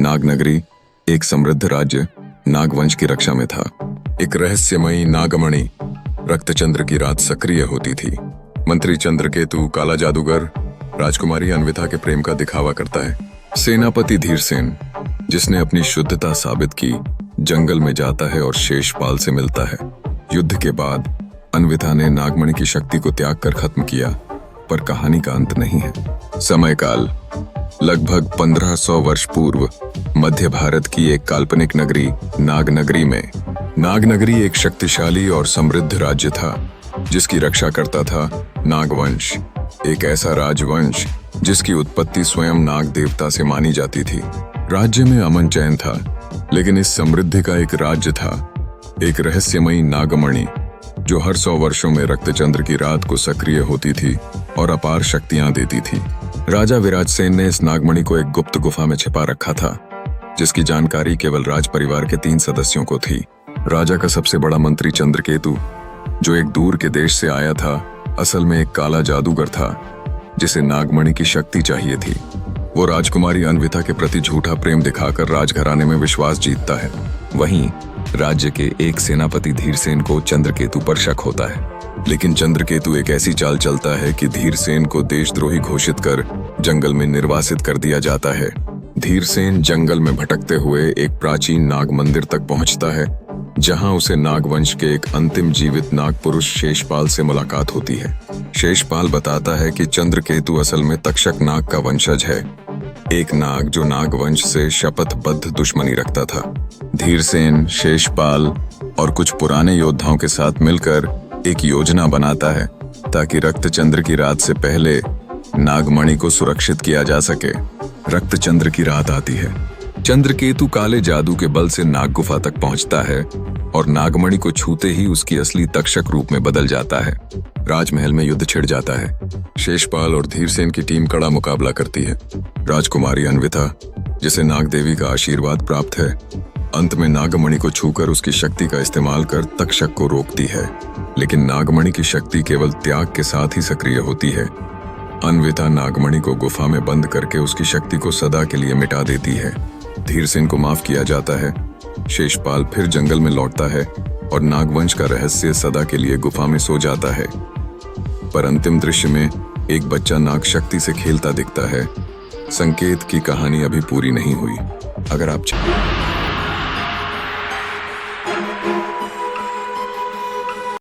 नागनगरी एक समृद्ध राज्य नागवंश की रक्षा में था। एक रहस्यमयी नागमणि रक्तचंद्र की रात सक्रिय होती थी। मंत्री चंद्रकेतु काला जादूगर राजकुमारी अन्विता के प्रेम का दिखावा करता है। सेनापति धीरसेन जिसने अपनी शुद्धता साबित की जंगल में जाता है और शेषपाल से मिलता है। युद्ध के बाद अन्विता ने नागमणि की शक्ति को त्याग कर खत्म किया, पर कहानी का अंत नहीं है। समय काल लगभग 1500 वर्ष पूर्व मध्य भारत की एक काल्पनिक नगरी नागनगरी में। नागनगरी एक शक्तिशाली और समृद्ध राज्य था जिसकी रक्षा करता था नागवंश, एक ऐसा राजवंश जिसकी उत्पत्ति स्वयं नाग देवता से मानी जाती थी। राज्य में अमन चैन था, लेकिन इस समृद्धि का एक राज्य था, एक रहस्यमयी नागमणि जो हर 100 वर्षों में रक्तचंद्र की रात को सक्रिय होती थी और अपार शक्तियां देती थी। राजा विराजसेन ने इस नागमणि को एक गुप्त गुफा में छिपा रखा था, जिसकी जानकारी केवल राज परिवार के 3 सदस्यों को थी। राजा का सबसे बड़ा मंत्री चंद्रकेतु, जो एक दूर के देश से आया था, असल में एक काला जादूगर था जिसे नागमणि की शक्ति चाहिए थी। वो राजकुमारी अन्विता के प्रति झूठा प्रेम दिखाकर राजघराने में विश्वास जीतता है। वहीं राज्य के एक सेनापति धीरसेन को चंद्रकेतु पर शक होता है, लेकिन चंद्रकेतु एक ऐसी चाल चलता है कि धीरसेन को देशद्रोही घोषित कर जंगल में निर्वासित कर दिया जाता है। धीरसेन जंगल में भटकते हुए एक प्राचीन नाग मंदिर तक पहुंचता है, जहां उसे नागवंश के एक अंतिम जीवित नाग पुरुष शेषपाल से मुलाकात होती है। शेषपाल बताता है कि चंद्रकेतु असल में तक्षक नाग का वंशज है, एक नाग जो नागवंश से शपथबद्ध दुश्मनी रखता था। धीरसेन, शेषपाल और कुछ पुराने योद्धाओं के साथ मिलकर एक योजना बनाता है ताकि रक्तचंद्र की रात से पहले नागमणि को सुरक्षित किया जा सके। रक्तचंद्र की रात आती है। चंद्रकेतु काले जादू के बल से नाग गुफा तक पहुंचता है और नागमणि को छूते ही उसकी असली तक्षक रूप में बदल जाता है। राजमहल में युद्ध छिड़ जाता है। शेषपाल और धीरसेन की टीम कड़ा मुकाबला करती है। राजकुमारी अन्विता, जिसे नाग देवी का आशीर्वाद प्राप्त है, अंत में नागमणि को छूकर उसकी शक्ति का इस्तेमाल कर तक्षक को रोकती है, लेकिन नागमणि की शक्ति केवल त्याग के साथ ही सक्रिय होती है। अन्विता नागमणि को गुफा में बंद करके उसकी शक्ति को सदा के लिए मिटा देती है। धीरसेन को माफ किया जाता है। शेषपाल फिर जंगल में लौटता है और नागवंश का रहस्य सदा के लिए गुफा में सो जाता है। पर अंतिम दृश्य में एक बच्चा नाग शक्ति से खेलता दिखता है। संकेत की कहानी अभी पूरी नहीं हुई। अगर आप